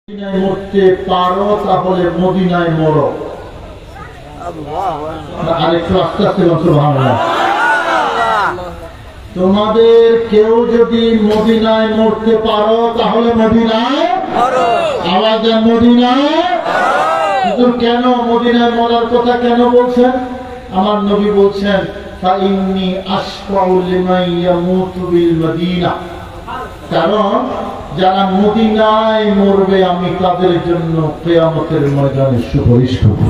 মদিনায় মরতে পারো তাহলে মদিনায় মরো। আরেকটু আস্তে আস্তে সুবহানাল্লাহ। তোমাদের কেউ যদি মদিনায় মরতে পারো তাহলে মদিনায় মরো। আওয়াজ মদিনায়। কেন মদিনায় মরার কথা কেন বলছেন? আমার নবী বলছেন ফাইন্নী আশফাউ লিমান ইয়ামুতু বিল মদিনা, কারণ যারা মদিনায় মরবে আমি তাদের জন্য কিয়ামতের ময়দানে সুপারিশ করব।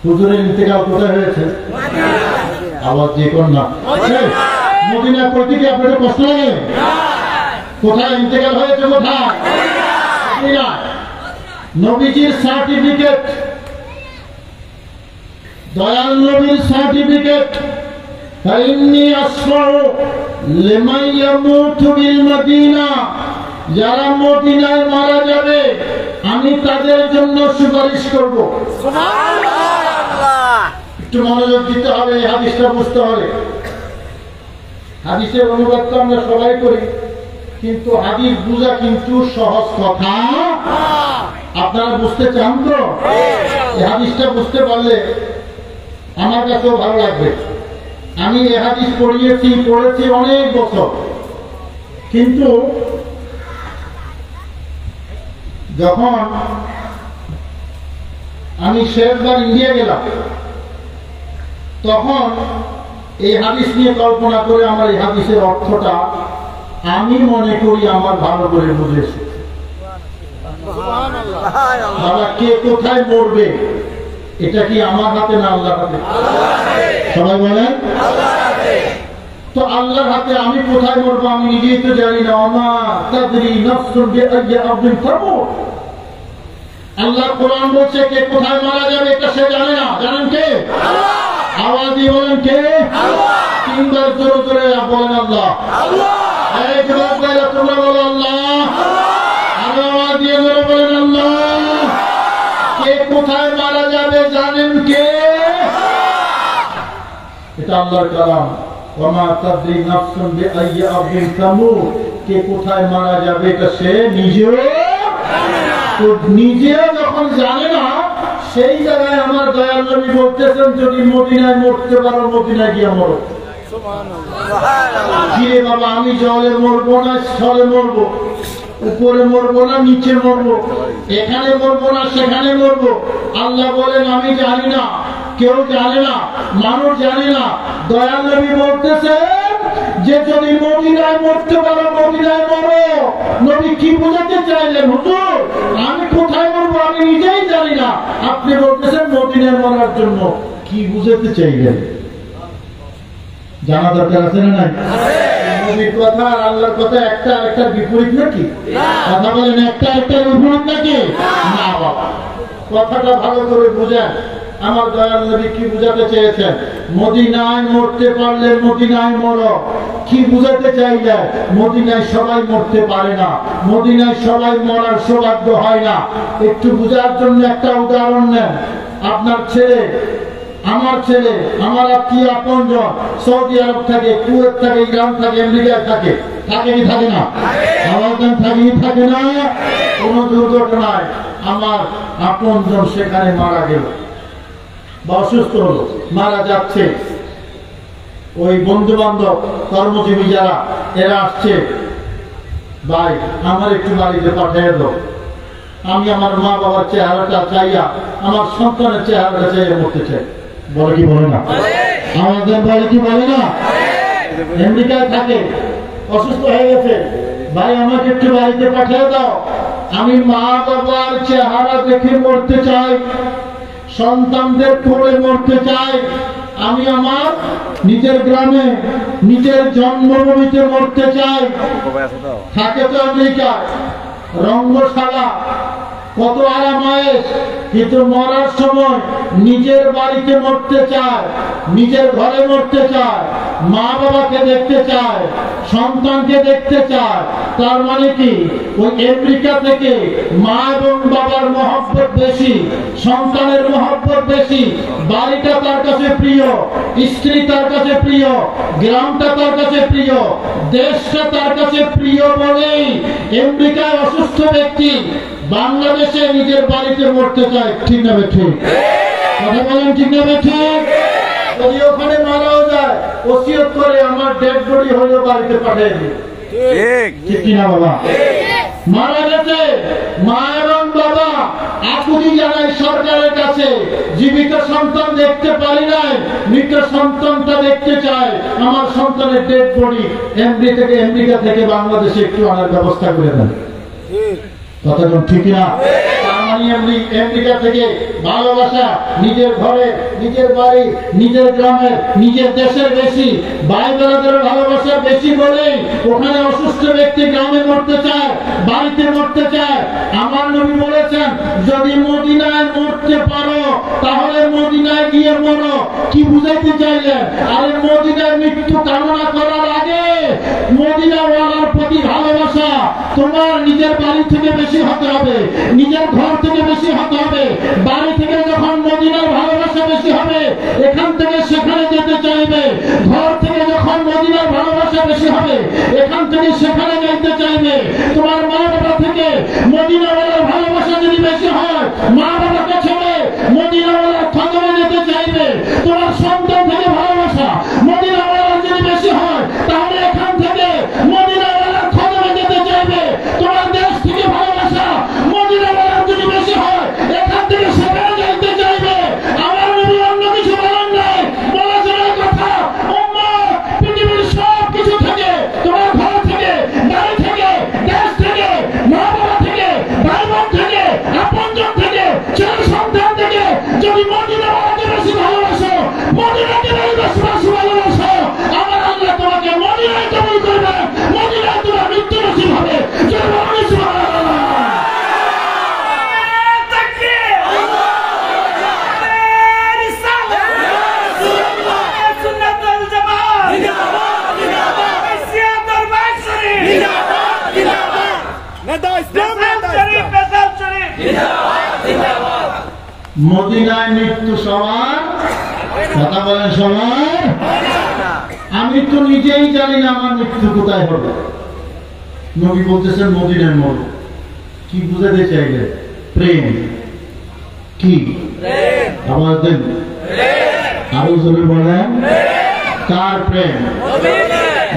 হুজুরের ইন্তেকাল কোথায় হয়েছে? আওয়াজ দিয়ে কোন না মদিনা করতে কি আপনাদের কষ্ট লাগে? কোথায় ইন্তেকাল হয়েছে? কোথায়? নবীজির সার্টিফিকেট, দয়াল নবীর সার্টিফিকেট ফাইন্নী আশফাউ লিমান ইয়ামুতু বিল মদিনা, যারা মদিনায় মারা যাবে আমি তাদের জন্য সুপারিশ করব। সুবহানাল্লাহ। একটু মনোযোগ দিতে হবে, এই হাদিসটা বুঝতে হবে। হাদিসের অনুবাদ তো আমরা সবাই করি, কিন্তু হাদিস বোঝা কিন্তু সহজ কথা। আপনারা বুঝতে চান তো? এই হাদিসটা বুঝতে পারলে আমার কাছেও ভালো লাগবে। আমি এই হাদিস পড়েছি অনেক বছর, কিন্তু যখন আমি শেষবার ইন্ডিয়া গেলাম তখন এই হাদিস নিয়ে কল্পনা করে আমার এই হাদিসের অর্থটা আমি মনে করি আমার ভালো করে বুঝেছি। বাবা, কে কোথায় মরবে এটা কি আমার হাতে না আল্লাহর হাতে? সবাই বলেন তো আল্লাহর হাতে। আমি কোথায় মরবো আমি নিজেই তো জানি না। ওমা তাদরি নাফসুন বিআইয়ি আরদিন তামুত। আল্লাহ কোরআন বলছে কে কোথায় মারা যাবে এটা সে জানে না। জানেন কে? আল্লাহ। আওয়াজ দিয়ে বলেন কে? আল্লাহ। তিনবার জোরে জোরে বলেন আল্লাহ। আল্লাহ। এই জবাব দাও, তোমরা বলো আল্লাহ। আল্লাহ। আওয়াজ দিয়ে জোরে বলেন আল্লাহ। কে কোথায় মারা যাবে জানেন কে? এটা আল্লাহর কালাম। ওমা তাদরি নাফসুন বিআইয়ি আরদিন তামুত। কে কোথায় মারা যাবে এটা সে নিজেও জানে না। তো নিজেও যখন জানে না, সেই জায়গায় আমার দয়াল নবী বলতেছেন যদি মদিনায় মরতে পারো মদিনায় গিয়ে মরো। সুবহানাল্লাহ। কি রে বাবা, আমি জলে মরবো না স্থলে মরবো, উপরে মরবো না নিচে মরবো, এখানে মরবো না সেখানে মরবো? আল্লাহ বলেন আমি জানি না, কেউ জানে না, মানুষ জানে না। দয়াল নবী বলতেছে যে যদি মদিনায় মরতে পারো মদিনায় মরো। নবী কি বোঝাতে চাইলেন? হুজুর আমি কোথায় মরবো আমি নিজেই জানি না, আপনি বলতেছেন মদিনায় মরার জন্য। কি বুঝাতে চাইলেন জানা দরকার আছে না নাই? নবীর কথা আর আল্লাহর কথা একটা আরেকটার বিপরীত নাকি? কথা বলেন একটা আরেকটার বিপরীত নাকি? না বাবা, কথাটা ভালো করে বুঝেন। আমার দয়াল নবী কি বুঝাতে চেয়েছেন? মদিনায় মরতে পারলে মদিনায় মরো। কি বুঝাতে চাইলেন? মদিনায় সবাই মরতে পারে না, মদিনায় সবাই মরার সৌভাগ্য হয় না। একটু বুঝার জন্য একটা উদাহরণ নেন। আপনার ছেলে, আমার ছেলে, আমার আত্মীয় আপনজন সৌদি আরব থাকে, কুয়েত থাকে, ইরান থাকে, আমেরিকায় থাকে, থাকে কি থাকে না? আমার থাকে কি থাকে না? কোন দুর্ঘটনায় আমার আপনজন সেখানে মারা গেল বা অসুস্থ হলো, মারা যাচ্ছে। ওই বন্ধু বান্ধব কর্মজীবী যারা এরা আসছে, ভাই আমার একটু বাড়িতে পাঠিয়ে দাও। আমি আমার মা বাবার চেহারাটা চাইয়া, আমার সন্তানের চেহারাটা চাইয়া মরতে চাই। বলে কি বলে না? আমাদের বলে কি বলে না? আমেরিকায় থাকে, অসুস্থ হয়ে গেছে, ভাই আমাকে একটু বাড়িতে পাঠিয়ে দাও। আমি মা বাবার চেহারা দেখে মরতে চাই, সন্তানদের কোলে মরতে চাই। আমি আমার নিজের গ্রামে নিজের জন্মভূমিতে মরতে চাই। থাকে তো আমেরিকায় রঙ্গশালা, কত আরামায়েশ, কিন্তু মরার সময় নিজের বাড়িতে মরতে চায়, নিজের ঘরে মরতে চায়, মা বাবাকে দেখতে চায়, সন্তানকে দেখতে চায়। তার মানে কি ওই আমেরিকা থেকে মা এবং বাবার মহব্বত বেশি, সন্তানের মহব্বত বেশি, বাড়িটা তার কাছে প্রিয়, স্ত্রী তার কাছে প্রিয়, গ্রামটা তার কাছে প্রিয়, দেশটা তার কাছে প্রিয় বলেই আমেরিকায় অসুস্থ ব্যক্তি বাংলাদেশে নিজের বাড়িতে মরতে চায়। ঠিক না ঠিক? কথা বলেন ঠিক না ঠিক? যদি ওখানে মারাও যায় ওসিয়ত করে আমার ডেড বডি হলেও বাড়িতে পাঠিয়ে দিই। ঠিক কিনা বাবা? মারা গেছে মা এবং বাবা আকুতি জানাই সরকারের কাছে, জীবিত সন্তান দেখতে পারি নাই, মৃত সন্তানটা দেখতে চায়, আমার সন্তানের ডেড বডি আমেরিকা থেকে বাংলাদেশে একটু আনার ব্যবস্থা করে দেন। কথা ঠিক না? আমেরিকা থেকে ভালোবাসা নিজের ঘরে, নিজের বাড়ি, নিজের গ্রামের, নিজের দেশের বেশি, ভাই বোনদের ভালোবাসা বেশি বলে ওখানে অসুস্থ ব্যক্তি গ্রামে মরতে চায়, বাড়িতে মরতে চায়। আমার নবী বলেছেন যদি মদিনায় মরতে পারো তাহলে মদিনায় গিয়ে মরো। কি বুঝাইতে চাইলেন? আরে মদিনায় মৃত্যু কামনা করার আগে মদিনাওয়ালার প্রতি ভালোবাসা তোমার নিজের বাড়ি থেকে বেশি হতে হবে, নিজের ঘর থেকে বেশি হতে হবে। বাড়ি থেকে যখন মদিনার ভালোবাসা বেশি হবে এখান থেকে সেখানে যেতে চাইবে, ঘর থেকে যখন মদিনার ভালোবাসা বেশি হবে এখান থেকে সেখানে যেতে চাইবে। তোমার মা বাবা থেকে মদিনাওয়ালার ভালোবাসা যদি বেশি হয় মা বাবাকে ছেড়ে মদিনাওয়ালার খোঁজে যেতে চাইবে। তোমার সন্তান থেকে ভালোবাসা মদিনাওয়ালার যদি বেশি হয় তাহলে এখান থেকে মদিনাওয়ালার খোঁজে যেতে চাইবে। তোমার দেশ থেকে ভালোবাসা মদিনাওয়ালার যদি বেশি হয় এখান থেকে সেখানে যেতে চাইবে। আমার নবী অন্য কিছু বলেন নাই, বলেছেন এই কথা উম্মত পৃথিবীর সব কিছু থেকে, তোমার ঘর থেকে, বাড়ি থেকে, দেশ থেকে, মা বাবা থেকে, ভাই বোন থেকে, আপনজন থেকে, ছেলে সন্তান থেকে যদি মদিনাওয়ালাকে বেশি ভালোবাসো, মদিনাকে বেশি ভালোবাসো, আমার আল্লাহ তোমাকে মদিনায় কবুল করবে, মদিনায় তোমার মৃত্যু নসিব হবে। জয় বাবা সুবহানাল্লাহ। মদিনায় মৃত্যু সবার, কথা বলেন সবার। আমি তো নিজেই জানি না আমার মৃত্যু কোথায় হবে। নবী বলতেছেন মদিনায় মরো। কি বুঝাতে চাইলে? প্রেম। কি আবার দেন আরো জোরে বলেন। কার প্রেম?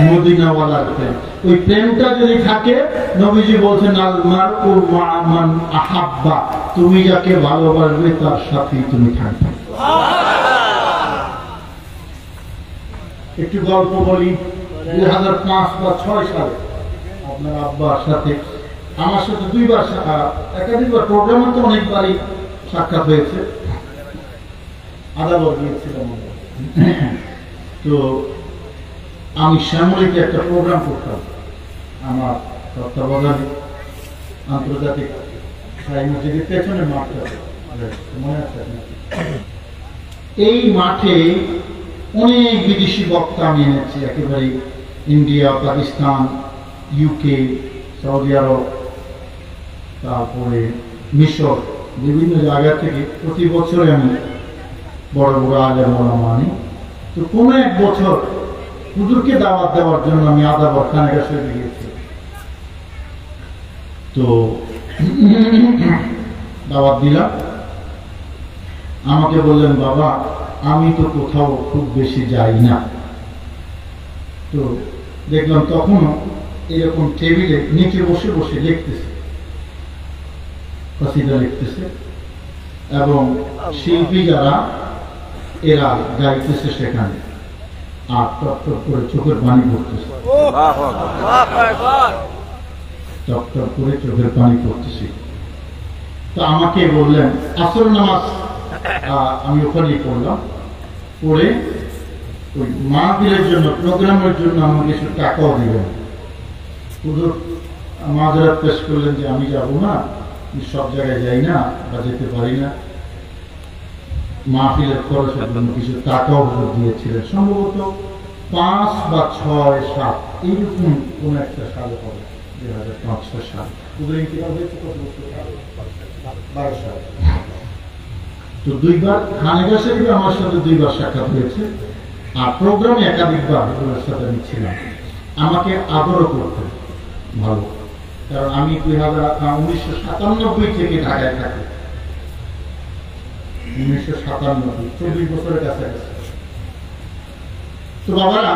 মদিনাওয়ালার প্রেম। ওই প্রেমটা যদি থাকে নবীজি বলছেন আল মারউ মা মান আহাব্বা, তুমি যাকে ভালোবাসবে তার সাথেই তুমি থাকবে। একটু গল্প বলি। 2005 বা 6 সালে আপনার আব্বার সাথে আমার সাথে দুইবার একাধিকবার প্রোগ্রামে তো অনেকবারই সাক্ষাৎ হয়েছে, আদালত গিয়েছিলাম। তো আমি শ্যামলীতে একটা প্রোগ্রাম করতাম আমার তত্ত্বাবধানে, আন্তর্জাতিক সাই মসজিদের পেছনে মাঠটা মনে আছে। এই মাঠে অনেক বিদেশি বক্তা আমি এনেছি, একেবারে ইন্ডিয়া, পাকিস্তান, ইউকে, সৌদি আরব, তারপরে মিশর, বিভিন্ন জায়গা থেকে প্রতি বছরে আমি বড় বড় আলেম ওলামা আনি। তো কোনো এক বছর হুজুরকে দাওয়াত দেওয়ার জন্য আমি আদাবর খানেকা শরীফে গিয়েছি। তো দাওয়াত দিলাম, আমাকে বললেন বাবা আমি তো কোথাও খুব বেশি যাই না। তো দেখলাম তখনও এরকম টেবিলে নিচে বসে বসে লিখতেছে, কসিদা লিখতেছে, এবং শিল্পী যারা এরা গাইতেছে সেখানে, আর টপ টপ করে চোখের পানি পড়তেছে, টপ টপ করে চোখের পানি পড়তেছে। তো আমাকে বললেন আসর নামাজ আমি ওখানেই পড়লাম, পড়ে ওই মাহফিলের জন্য, প্রোগ্রামের জন্য আমাকে কিছু টাকাও দিলেন। হুজুর মাযরাত পেশ করলেন যে আমি যাব না, সব জায়গায় যাই না বা যেতে পারি না, মাহফিলের খরচের জন্য কিছু টাকাও দিয়েছিলেন, সম্ভবত 5 বা 6, 7 এইরকম কোন একটা সালে হবে, 2005 সাল। তো 2বার খানেকা শরীফে আমার সাথে 2বার সাক্ষাৎ হয়েছে, আর প্রোগ্রামে একাধিকবার ওনার সাথে আমি ছিলাম। আমাকে আদরও করতেন ভালো, কারণ আমি 1997 থেকে ঢাকায় থাকি। 1997, 24 বছরের কাছাকাছি। তো বাবারা,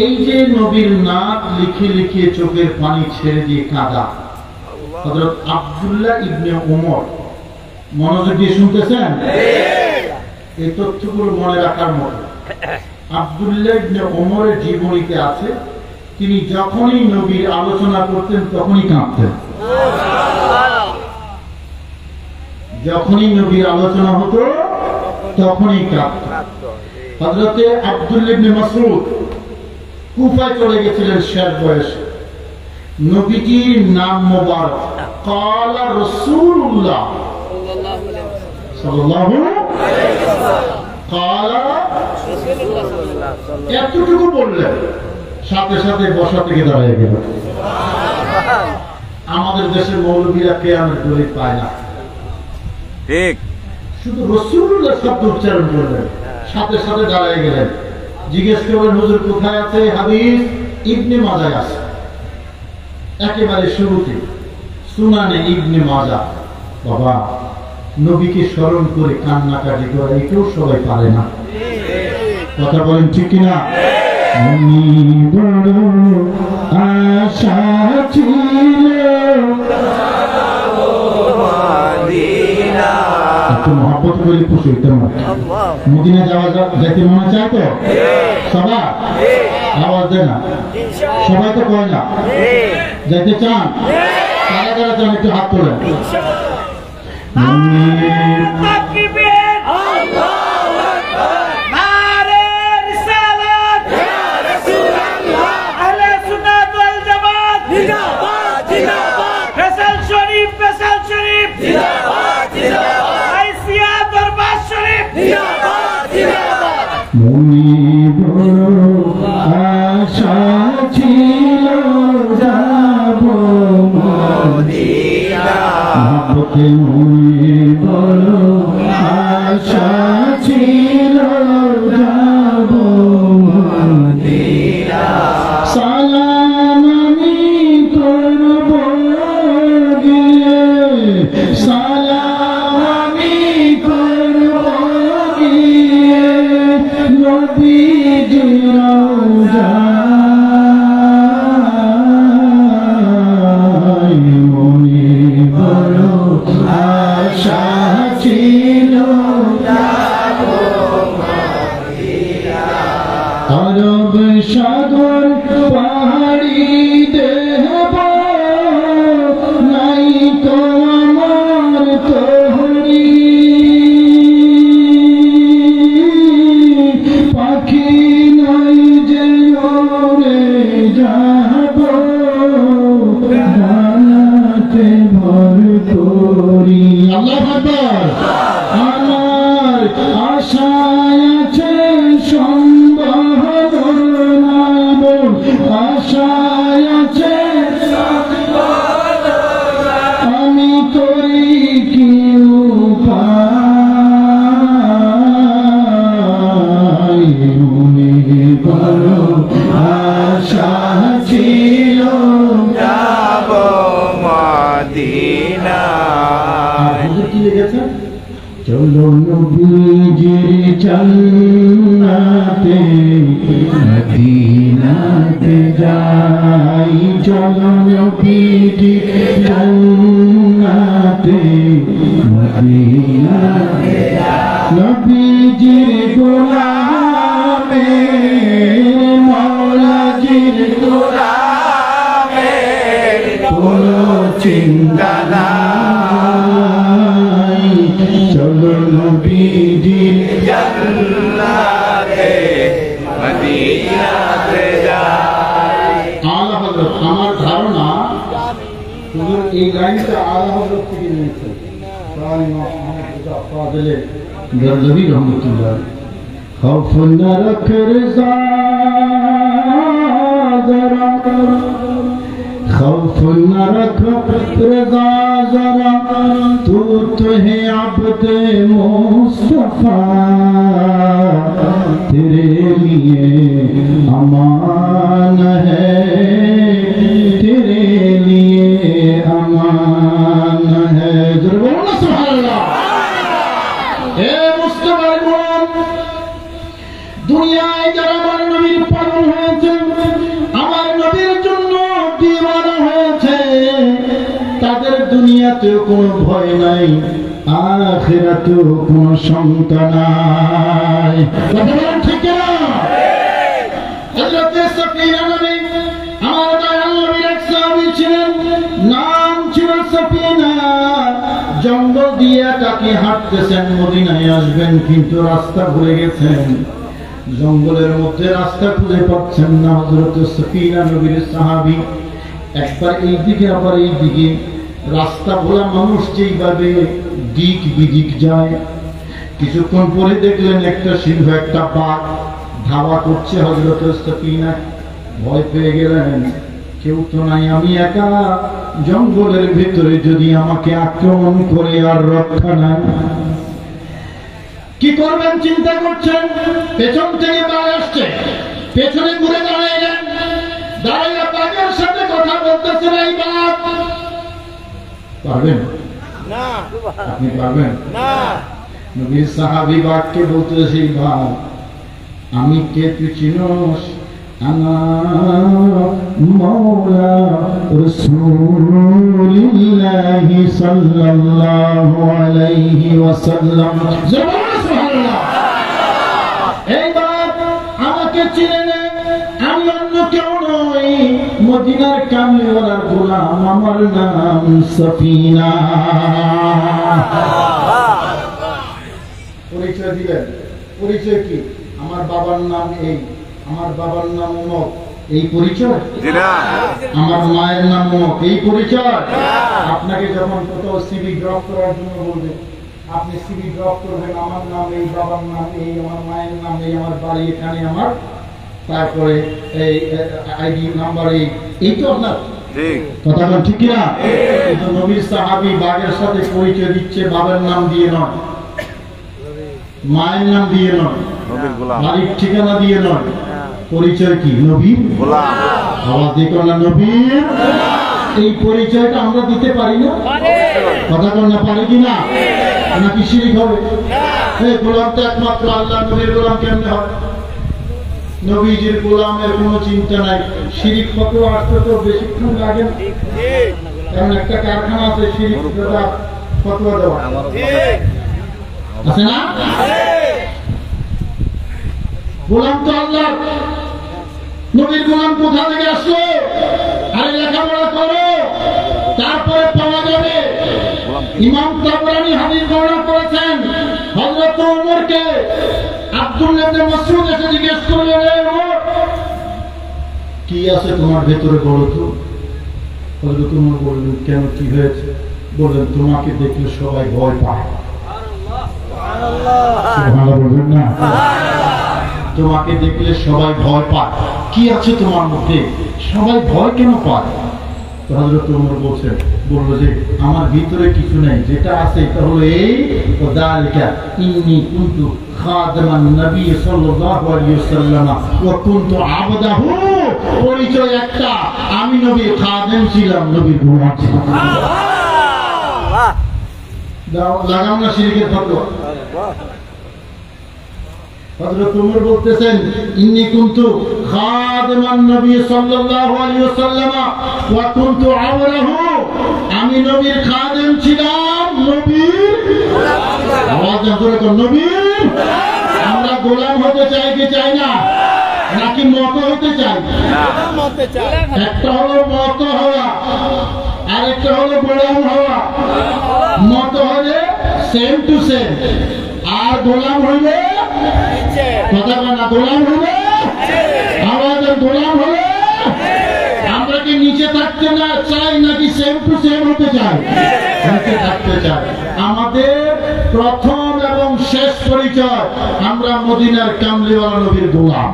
এই যে নবীর নাম লিখে লিখে চোখের পানি ছেড়ে দিয়ে কাঁদা হযরত আব্দুল্লাহ ইবনে ওমর, মনোযোগ দিয়ে শুনতেছেন? এই তথ্যগুলো মনে রাখার মতো। আব্দুল্লাহ ইবনে ওমরের জীবনীতে আছে, তিনি যখনই নবীর আলোচনা করতেন তখনই কাঁদতেন। যখনই নবীর আলোচনা হতো তখনই কাঁদতেন। হযরতে আব্দুল্লাহ ইবনে মাসউদ কুফায় চলে গেছিলেন শেষ বয়সে। নবীজির নাম মোবারক ক্বালা রাসূলুল্লাহ সাল্লাল্লাহু আলাইহি ওয়াসাল্লাম, ক্বালা এতটুকু বললেন, সাথে সাথে বসা থেকে দাঁড়িয়ে গেল। আমাদের দেশের মৌলবীরা কিয়ামত দলিল পায় না, ঠিক, শুধু রাসূলুল্লাহ শব্দ উচ্চারণ করলেন, সাথে সাথে দাঁড়িয়ে গেলেন। জিজ্ঞেস করলেন, হুজুর কোথায় আছে হাদিস? ইবনে মাজায় আছে, একেবারে শুরুতে সুনানে ইবনে মাজাহ। বাবা, নবীকে স্মরণ করে কান্নাকাটি করে এটাও সবাই পারে না, কথা বলেন ঠিক কিনা? বড় আশা ছিল একটু মহব্বত করে খুশি হইতে মদিনা যাওয়া যাইতে মনে চায় তো সবাই? আওয়াজ দেয় না, সবাই তো কয় না। যাইতে চান? কারা কারা চান একটু হাত তোলেন। আশা ছিল যাব মদিনা, বড় আশা ছিল যাব মদিনা। সালাম আমি করব গিয়ে, সালাম আমি করব গিয়ে নবীজির রওজায়। মনে বড় আশা ছিল যাব মদিনা। আরব সাগর পাহাড়ি দেব নাই তো আমার তোহরি, পাখি নাই যে ওরে যাব জানাতে ভর করি। আল্লাহু আকবার। আমার আশায় আছে সম্ভাবনা, আশায় আছে আমি করি কি উপায়। মনে বড় আশা ছিল যাব মদিনা। কি লিখেছে? চলো নবীজির জান্নাতে মদিনাতে যাই, চলো নবীজির জান্নাতে মদিনাতে যাই। নবীজির গোলামে মাওলাজির গোলামে কোনো চিন্তা নাই, চলো নবীজির জান্নাতে মদিনাতে যাই। আলা হযরত, আমার ধারণা হুজুর এই লাইনটা আলা হযরত থেকে নিয়েছে ফাদিলে গরজবি রহমাতুল্লাহ खौफ न रख रज़ा ज़रा खौफ न रख रज़ा ज़रा तू है अब्द मुस्तफ़ा तेरे लिए अमान है तेरे लिए अमान है ज़रूर सुभान अल्लाह ए मुस्तफ़ा দুনিয়ায় যারা আমার নবীর পাগল হয়েছে আমার নবীর জন্য দিওয়ানা হয়েছে তাদের দুনিয়াতেও কোনো ভয় নাই আখিরাতেও কোনো শঙ্কা নাই কথা বলেন ঠিক না হযরত সফিয়া নবী আমার দয়াল নবীর এক সাহাবী ছিলেন নাম ছিল সফিনা জঙ্গল দিয়ে তাকে হাঁটতেছেন মদিনায় আসবেন কিন্তু রাস্তা ভুলে গেছেন জঙ্গলের মধ্যে রাস্তা খুঁজে পাচ্ছেন না হযরত সফিনা নবীর সাহাবী একবার এই দিকে আবার এই দিকে রাস্তা ভোলা মানুষ যেইভাবে দিক বিদিক যায় কিছুক্ষণ পরে দেখলেন একটা সিংহ একটা বাঘ ধাওয়া করছে হযরত সফিনা ভয় পেয়ে গেলেন কেউ তো নাই আমি একা জঙ্গলের ভিতরে যদি আমাকে আক্রমণ করে আর রক্ষা নাই কি করবেন চিন্তা করছেন পেছন থেকে বাঘ আসছে পেছনে ঘুরে দাঁড়াইলেন দাঁড়াইয়া বাঘের সাথে কথা বলতেছেন এই বাঘ পারবেন না আপনি পারবেন না নবীর সাহাবী বাঘকে বলতেছে বাঘ আমি কে তুই চিনোস আনা মাওলা রাসূলুল্লাহি সাল্লাল্লাহু আলাইহি ওয়াসাল্লাম সুবহানাল্লাহ এই বাপ আমাকে চিনে না আমি অন্য কেউ নই মদিনার কামলিওয়ালার গোলাম আমার নাম সফিনা পরিচয় দিলেন পরিচয় কি আমার বাবার নাম এই আমার বাবার নাম অমুক এই পরিচয় আমার মায়ের নাম অমুক এই পরিচয় আপনাকে যখন কোথাও সিভি ড্রপ করার জন্য বলবে আপনি সিভি ড্রপ করবেন আমার নাম এই বাবার নাম এই আমার মায়ের নাম এই আমার বাড়ি এখানে আমার তারপরে এই আইডি নাম্বার এই তো আপনার কথা বল ঠিক কিনা কিন্তু নবীর সাহাবী বাঘের সাথে পরিচয় দিচ্ছে বাবার নাম দিয়ে নয় মায়ের নাম দিয়ে নয় বাড়ির ঠিকানা দিয়ে নয় পরিচয় কি নবীর গোলাম আওয়াজ দিয়ে না নবীর এই পরিচয়টা আমরা দিতে পারি না কথা বল না পারি কি না নাকি শিরক হবে এই গোলাম তো একমাত্র আল্লাহ নবীর গোলাম কেমনে হবে নবীজির গোলামের কোনো চিন্তা নাই শিরক ফতোয়া আসতে তো বেশিক্ষণ লাগে না কারণ একটা কারখানা আছে শিরক ফতোয়া দেওয়া আছে না গোলাম তো আল্লাহ নবীর গোলাম কোথা থেকে আসলো আরে লেখাপড়া করো তারপরে পাওয়া যাবে ইমাম তাবরানী হাদিস বর্ণনা করেছেন হযরত ওমরকে আব্দুল্লাহ ইবনে মাসউদ এসে জিজ্ঞেস করলেন হে ওমর কি আছে তোমার ভেতরে বলো তো হযরত ওমর বললেন কেন কি হয়েছে বললেন তোমাকে দেখলে সবাই ভয় পায় সুবহানাল্লাহ সুবহানাল্লাহ বলবেন না তোমাকে দেখলে সবাই ভয় পায় কি আছে তোমার মধ্যে সবাই ভয় কেন পায় হযরত ওমর বলল যে আমার ভিতরে কিছু নেই যেটা আছে এটা হলো এই ওয়াদালিকা ইন্নী কুনতু খাদিমান নবী সাল্লাল্লাহু আলাইহি ওয়াসাল্লাম ওয়া কুনতু আবদাহু পরিচয় একটা আমি নবীর খাদেম ছিলাম নবীর গোলাম ছিলাম সুবহানাল্লাহ দাও লাগাম না শিরকের ফতোয়া হযরত ওমর বলতেছেন ইন্নী কুনতু খাদিমান নবী সাল্লাল্লাহু আলাইহি ওয়াসাল্লাম ওয়া কুনতু আওরাহু আমি নবীর খাদেম ছিলাম নবীর আওয়াজ করে কোন নবীর আমরা গোলাম হতে চাই কি চাই না নাকি মত হতে চাই একটা হলো মত হওয়া আর একটা হলো গোলাম হওয়া মত হলে সেম টু সেম আর গোলাম হইলে কথা বলা গোলাম হলে আমাদের গোলাম হলে আমরা কি নিচে থাকতে না চাই নাকি সেম টু সেম হতে চাই? নিচে থাকতে চাই। আমাদের প্রথম এবং শেষ পরিচয়, আমরা মদিনার কামলিওয়ালা নবীর গোলাম।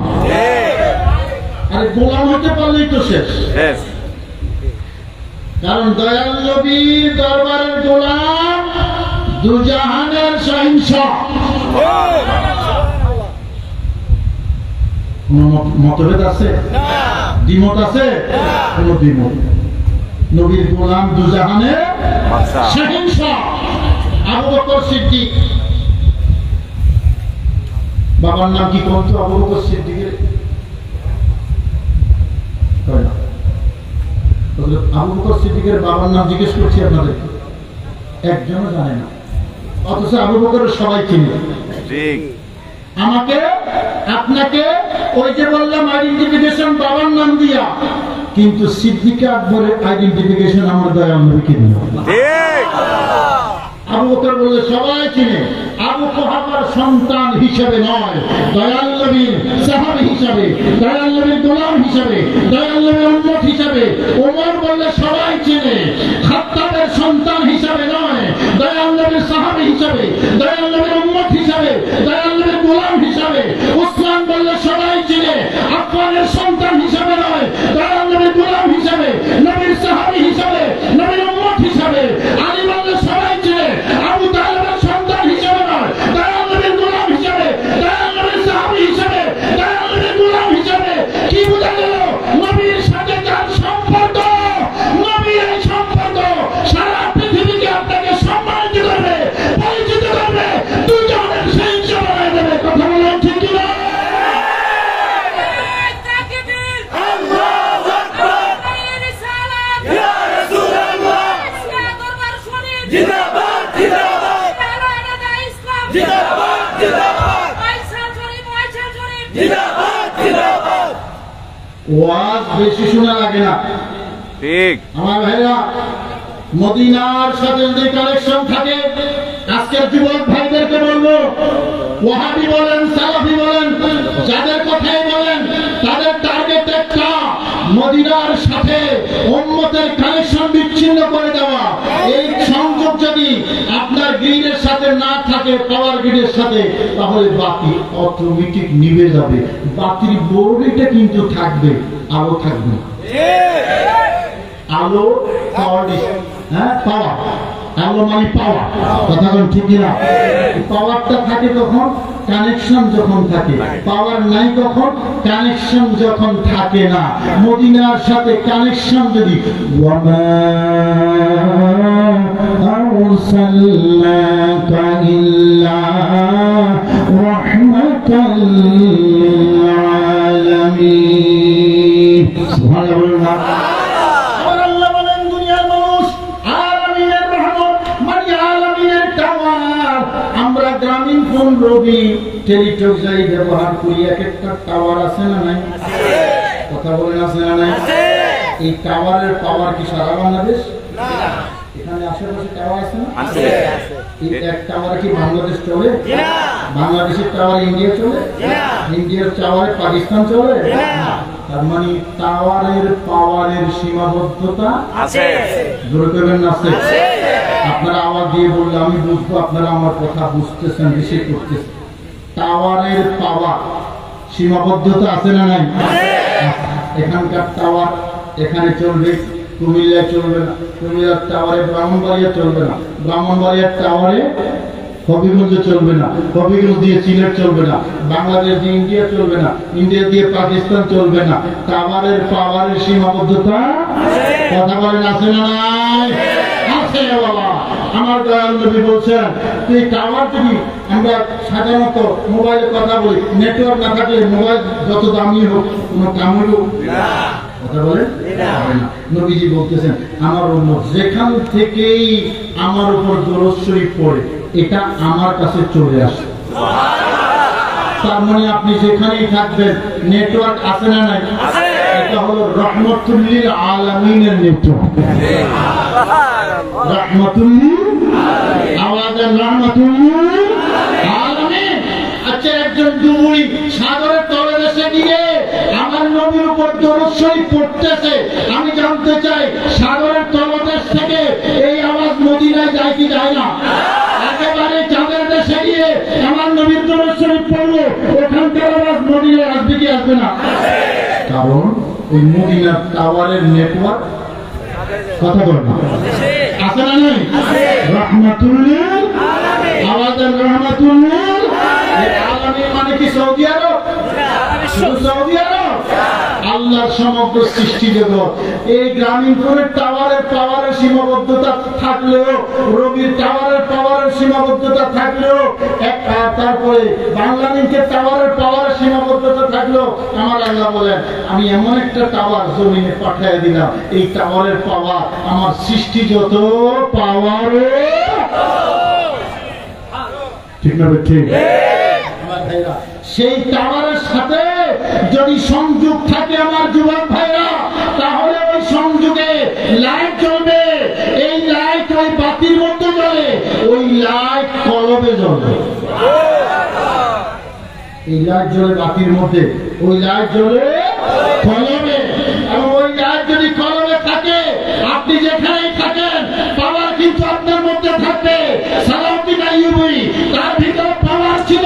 আরে গোলাম হতে পারলেই তো শেষ। কারণ দয়াল নবীর দরবারের গোলাম দুজাহানের সহিংসা। মতভেদ আছে? দ্বিমত আছে? কোন দ্বিমত? নবীর গোলাম দুজাহানের সহিংসা। আবু বকর সিদ্দিক, বাবার নাম কি কোন তো? আবু বকর সিদ্দিকের আবু বকর সিদ্দিকের বাবার নাম জিজ্ঞেস করছি আপনাদের, একজনও জানে না, অথচ আবু বকরের সবাই চিনে। আমাকে আপনাকে ওই যে বললাম আইডেন্টিফিকেশন বাবার নাম দিয়া, কিন্তু সিদ্দিক আকবরের আইডেন্টিফিকেশন আমার দয়াল নবীকে দিল। আবু বকর বললে সবাই চিনে, আবু কুহাফার সন্তান হিসেবে নয়, দয়াল নবীর সাহাবী হিসেবে, দয়াল নবীর গোলাম হিসেবে, দয়াল নবীর উম্মত হিসেবে। ওমর বললে সবাই চিনে, খাত্তাবের সন্তান হিসেবে নয়, দয়াল নবীর সাহাবী হিসেবে, দয়াল নবীর উম্মত হিসেবে, দয়াল নবীর গোলাম হিসেবে। উসমান বললে সবাই চিনে, আফফানের সন্তান হিসেবে নয়, দয়াল নবীর গোলাম হিসেবে, নবীর সাহাবী হিসেবে, নবীর উম্মত হিসেবে। আলী বললে সবাই চিনে, আবু তালেবের সন্তান হিসেবে নয়, দয়াল নবীর গোলাম হিসেবে, দয়াল নবীর সাহাবী হিসেবে, দয়াল নবীর গোলাম হিসেবে। কি বোঝা গেল? নবীর সাথে তার সম্পর্ক, নবীর এই সম্পর্ক সারা পৃথিবীকে আপনাকে সম্মানিত করবে, পরিচিত করবে, দুজনের সহিংস বানায় দেবে। কথা বলেন ঠিক কিনা? ওয়াজ বেশি শোনা লাগে না, ঠিক আমার ভাইরা। মদিনার সাথে যদি কানেকশন থাকে, আজকের যুবক ভাইদেরকে বলবো, ওয়াহাবি বলেন, সালাফি বলেন, যাদের কথাই বলেন, তাদের টার্গেট একটা, মদিনার সাথে উম্মতের কানেকশন বিচ্ছিন্ন করে দেওয়া। এই সংযোগ যদি আপনার গ্রিডের সাথে না থাকে, পাওয়ার গ্রিডের সাথে, তাহলে বাতি অটোমেটিক নিভে যাবে। বাতির বোর্ডটা কিন্তু থাকবে, আলো থাকবে। আলো পাওয়ার, হ্যাঁ পাওয়ার, আলো মানে পাওয়ার। কথা বলেন ঠিক কিনা? পাওয়ারটা থাকে তখন, কানেকশন যখন থাকে। পাওয়ার নাই তখন, কানেকশন যখন থাকে না। মদিনার সাথে কানেকশন যদি, ওয়ামা আরসালনাকা ইল্লা রাহমাতাল লিল আলামিন। সুবহানাল্লাহ। রবি টেলিটক যাই ব্যবহার করি, এক একটা টাওয়ার আছে না নাই? কথা বলেন আছে না নাই? এই টাওয়ারের পাওয়ার কি সারা বাংলাদেশ? এখানে আশেপাশে টাওয়ার আছে না? এই এক টাওয়ারে কি বাংলাদেশ চলে? বাংলাদেশের টাওয়ার ইন্ডিয়া চলে? ইন্ডিয়ার টাওয়ারে পাকিস্তান চলে? তার মানে টাওয়ারের পাওয়ারের সীমাবদ্ধতা আছে। জোরে করবেন না? আছে। আপনারা আওয়াজ দিয়ে বললে আমি বুঝবো আপনারা আমার কথা বুঝতেছেন, রিসিভ করতেছেন। টাওয়ারের পাওয়ার সীমাবদ্ধতা আছে না নাই? এখানকার টাওয়ার এখানে চলবে, কুমিল্লায় চলবে না। কুমিল্লার টাওয়ারে ব্রাহ্মণবাড়িয়া চলবে না, ব্রাহ্মণবাড়িয়ার টাওয়ারে হবিগঞ্জে চলবে না, হবিগঞ্জ দিয়ে সিলেট চলবে না, বাংলাদেশ দিয়ে ইন্ডিয়া চলবে না, ইন্ডিয়া দিয়ে পাকিস্তান চলবে না। টাওয়ারের পাওয়ারের সীমাবদ্ধতা কথা বলেন আছে না নাই? আছে বাবা। আমার দয়াল নবী বলছেন, এই টাওয়ার যদি আমরা সাধারণত মোবাইলে কথা বলি, নেটওয়ার্ক না থাকলে মোবাইল যত দামি হোক কোনো কাম হলো কথা বলেন না। নবীজি বলতেছেন, আমার উম্মত যেখান থেকেই আমার উপর দরুদ শরীফ পড়ে, এটা আমার কাছে চলে আসে। তার মানে আপনি যেখানেই থাকবেন, নেটওয়ার্ক আছে না নাই? এটা হলো রহমতুল লিল আলামিনের নেটওয়ার্ক। রহমতুল লিল আওয়াজের রহমতুল লিল আলামিন। আচ্ছা, একজন ডুবুরি সাগরের তলে দেশে গিয়ে আমার আর নবীর উপর দরুদ শরীফ পড়তেছে, আমি জানতে চাই সাগরের তলদেশ থেকে এই আওয়াজ মদিনায় যায় কি যায় না? একেবারে চাঁদের দেশে গিয়ে আমার নবীর দরুদ শরীফ পড়লো, ওখানকার আওয়াজ মদিনায় আসবে কি আসবে না? কারণ ওই মদিনার টাওয়ারের নেটওয়ার্ক কথা বল না আছে না নাই? রহমাতুল্লিল আলামিন, রহমাতুল্লিল আলামিন মানে কি সৌদি আরব? শুধু সৌদি আরব? আল্লাহর সমগ্র সৃষ্টি জগৎ। এই গ্রামীণফোনের টাওয়ারের পাওয়ারের সীমাবদ্ধতা থাকলেও, রবির টাওয়ারের পাওয়ারের সীমাবদ্ধতা থাকলেও, তারপরে বাংলালিংকের টাওয়ারের পাওয়ারের সীমাবদ্ধতা থাকলেও, আমার আল্লাহ বলেন আমি এমন একটা টাওয়ার জমিনে পাঠিয়ে দিলাম, এই টাওয়ারের পাওয়ার আমার সৃষ্টি যত পাওয়ার, ঠিক না? ঠিক। সেই টাওয়ারের সাথে যদি সংযোগ থাকে আমার যুবক ভাইরা, তাহলে ওই সংযোগে লাইট জ্বলবে। এই লাইট ওই বাতির মধ্যে জ্বলে, ওই লাইট কলবে জ্বলবে। এই লাইট জ্বলে বাতির মধ্যে, ওই লাইট জ্বলে কলবে। এবং ওই লাইট যদি কলবে থাকে, আপনি যেখানেই থাকেন পাওয়ার কিন্তু আপনার মধ্যে থাকবে। সালাউদ্দিন আইয়ুবী তার ভিতরে পাওয়ার ছিল,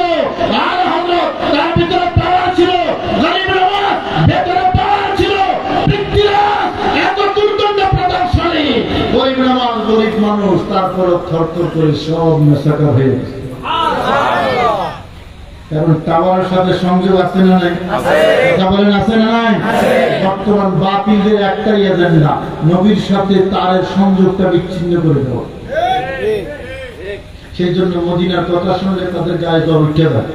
আর হযরত তার ভিতরে পাওয়ার ছিল, গরিব নওয়াজ ভিতরে পাওয়ার ছিল, পৃথ্বীরাজ এত দুর্দণ্ড প্রদর্শনী, গরিব নওয়াজ গরিব মানুষ, তারপর থরথর করে সব নেশাকার হয়ে গেছে। কারণ টাওয়ারের সাথে সংযোগ আছে না নাই? কথা বলেন আছে না নাই? বর্তমান বাতিলদের একটাই এজেন্ডা, নবীর সাথে তারের সংযোগটা বিচ্ছিন্ন করে দেওয়া। সেই জন্য মদিনার কথা শুনলে তাদের গায়ে জ্বর উঠে যায়।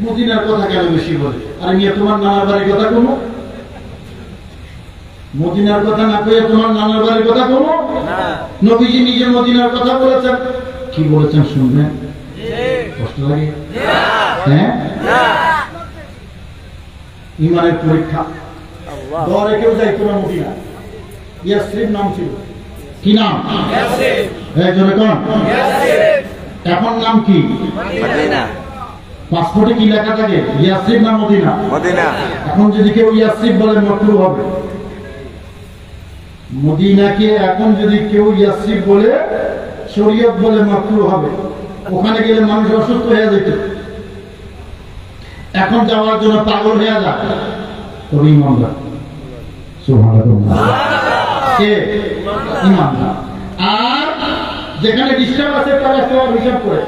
মদিনার কথা কেন বেশি বলে? আর নিয়ে তোমার নানার বাড়ির কথা কোনো, মদিনার কথা না পেয়ে তোমার নানার বাড়ির কথা কোনো? নবীজি নিজে মদিনার কথা বলেছেন। কি বলেছেন শুনবেন? কষ্ট লাগে? হ্যাঁ, ইমানের পরীক্ষা। দরে কেউ যাইতো না মদিনা, ইয়াসরিব নাম ছিল। কি নাম? এখন নাম কি? পাসপোর্টে কি লেখা থাকে? ইয়াসরিব না মদিনা? এখন যদি কেউ ইয়াসরিব বলে মাকরুহ হবে। মদিনাকে এখন যদি কেউ ইয়াসরিব বলে, শরীয়ত বলে মাকরুহ হবে। ওখানে গেলে মানুষ অসুস্থ হয়ে যেত, এখন যাওয়ার জন্য পাগল হয়ে যায়। তবে ইমানদার, সুবহানাল্লাহ, কে ইমানদার। আর যেখানে ডিস্টার্ব আছে তারা সব হিসাব করে,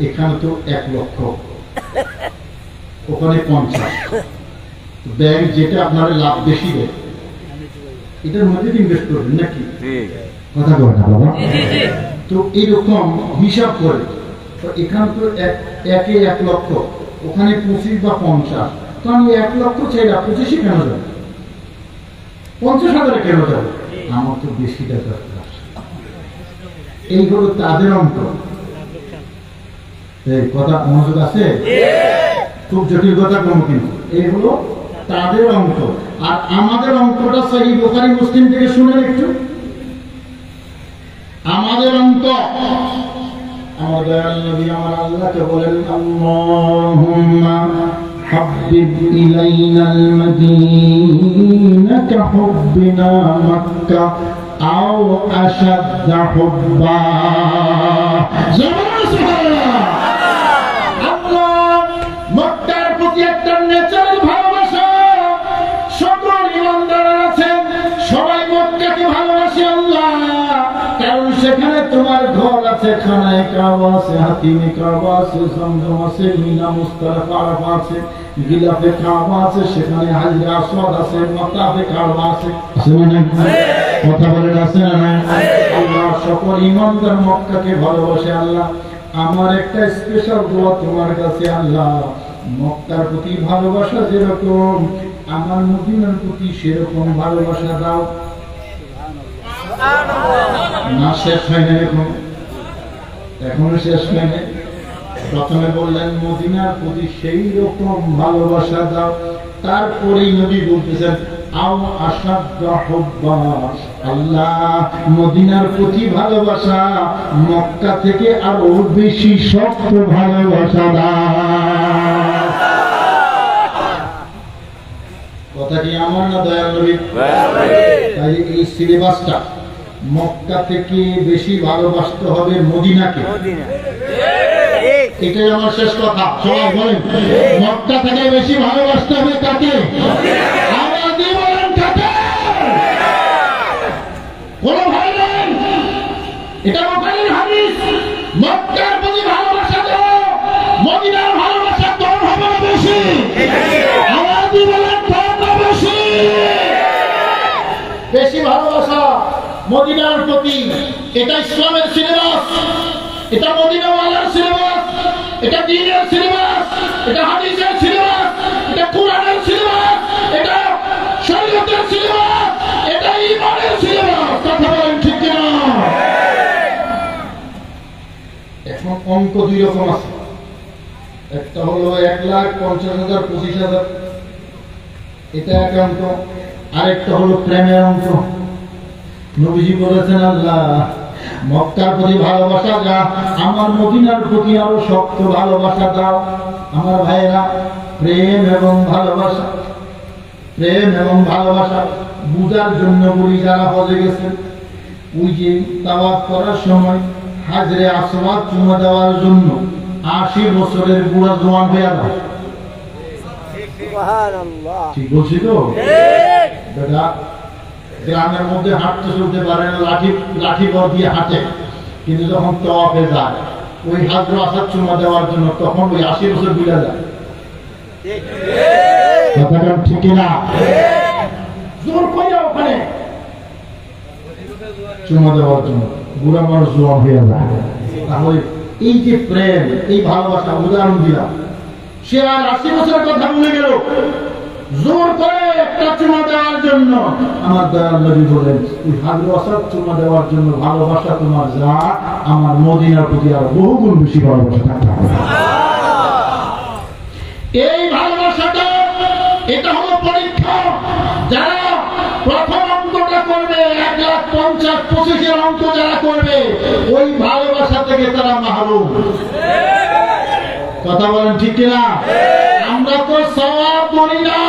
এখানে তো 1 লক্ষ, ওখানে 50। ব্যাংক যেটা আপনার লাভ বেশি দেয় এটার মধ্যে ইনভেস্ট করবেন নাকি? কথা বলে না বাবা? তো এইরকম হিসাব করে, তো এখানে তো একে 1 লক্ষ, ওখানে 25 বা 50। তো আমি 1 লক্ষ চাই না, 25 কেন যাবে? 50,000 কেন যাবে? আমার তো বেশি টাকা দরকার। এই হলো তাদের অঙ্ক। এই কথা মনোযোগ আছে? খুব জটিল কথা কোনো, কিন্তু এই হলো তাদের অঙ্ক। আর আমাদের অঙ্কটা সহিহ বুখারী মুসলিম থেকে শুনেন একটু। আমাদের অঙ্ক, আমাদের নবী আমার আল্লাহকে বলেন, আল্লাহুম্মা হাব্বিব ইলাইনাল মাদিনাতা হুব্বিনা মাক্কা আও আশাদ্দা হুব্বা। সুবহানাল্লাহ। আল্লাহ মক্কার প্রতি একটা ন্যাচারাল ভালোবাসা। সকল ইমানদার আছেন, সবাই মক্কাকে ভালোবাসে আল্লাহ, কারণ সেখানে তোমার ঘর আছে, খানায়ে কাবা আছে, হাতিমে কাবা আছে, জমজম আছে, মিনা মুস্তালিফা আরাফা আছে, গিলাফে কাবা আছে, সেখানে হাজরে আসওয়াদ আছে, মাতাফে কাবা আছে। আছে না? কথা বলেন আছে না? আল্লাহ সকল ইমানদার মক্কাকে ভালোবাসে। আল্লাহ আমার একটা স্পেশাল দোয়া তোমার কাছে, আল্লাহ মক্কার প্রতি ভালোবাসা যেরকম আমার মদিনার প্রতি সেরকম ভালোবাসা দাও। না শেষ হয় না, এখনো শেষ হয় না। প্রথমে বললেন মদিনার প্রতি সেই রকম ভালোবাসা দাও, তারপরেই নবী বলতেছেন আও আসাদ্দ হুব্বা, আল্লাহ মদিনার প্রতি ভালোবাসা মক্কা থেকে আরো বেশি শক্ত ভালোবাসা দাও। কথা কি আমার না দয়াল নবীর? তাই এই সিলেবাসটা মক্কা থেকে বেশি ভালোবাসতে হবে মদিনাকে, এটাই আমার শেষ কথা। সবাই বলেন মক্কা থেকে বেশি ভালোবাসতে হবে কাকে? আমাদের বলেন কাকে? কোন ভাই নেই, এটা বুখারীর হাদিস। মক্কার প্রতি ভালোবাসা দাও, মদিনার ভালোবাসা কম হবে না বেশি? আমাদের বলেন কম না বেশি? বেশি ভালোবাসা মদিনার প্রতি। এটা ইসলামের সিলেবাস, এটা মদিনাওয়ালার সিলেবাস, এটা দ্বীনের সিলেবাস, এটা হাদিসের সিলেবাস, এটা কোরআনের সিলেবাস, এটা শরীয়তের সিলেবাস, এটা ঈমানের সিলেবাস। কথা বলেন ঠিক কিনা? এখন অঙ্ক দুই রকম আছে, একটা হলো 1,50,000 25,000, এটা এক অঙ্ক। আরেকটা হলো প্রেমের অঙ্ক। নবীজি বলেছেন আল্লাহ মক্কার প্রতি ভালোবাসা যা, আমার মদিনার প্রতি আরো শক্ত ভালোবাসা দাও। আমার ভাইয়েরা, প্রেম এবং ভালোবাসা, প্রেম এবং ভালোবাসা বুঝার জন্য বলি, যারা হজে গেছেন ওই যে তাওয়াফ করার সময় হাজরে আসওয়াদ চুমা দেওয়ার জন্য 80 বছরের বুড়া জওয়ান হয়ে যায়। ঠিক বলছি তো? বেটা গ্রামের মধ্যে হাঁটতে চলতে পারে না, লাঠি বর দিয়ে হাঁটে, কিন্তু যখন তাওয়াফে যায় ওই হাজরে আসওয়াদ চুমা দেওয়ার জন্য তখন ওই 80 বছর বুড়া যায়। কথাটা ঠিক না? জোর কইয়া ওখানে চুমা দেওয়ার জন্য বুড়া মানুষ জোয়ান হয়ে যায়। তাহলে এই যে প্রেম, এই ভালোবাসা, উদাহরণ দিলাম, সে আর 80 বছরের কথা ভুলে গেল জোর করে একটা চুমা দেওয়ার জন্য। আমার দয়াল নবী বলেন ওই হাজরে আসওয়াদ চুমা দেওয়ার জন্য ভালোবাসা তোমার যা, আমার মদিনার প্রতি আর বহুগুণ বেশি ভালোবাসা থাকতে হবে। এই ভালোবাসাটা, এটা হলো পরীক্ষা। যারা প্রথম অঙ্কটা করবে, 1,50,000-25,000 অঙ্ক যারা করবে, ওই ভালোবাসা থেকে তারা মাহরুম। কথা বলেন ঠিক কিনা? আমরা তো সওয়াব করি না,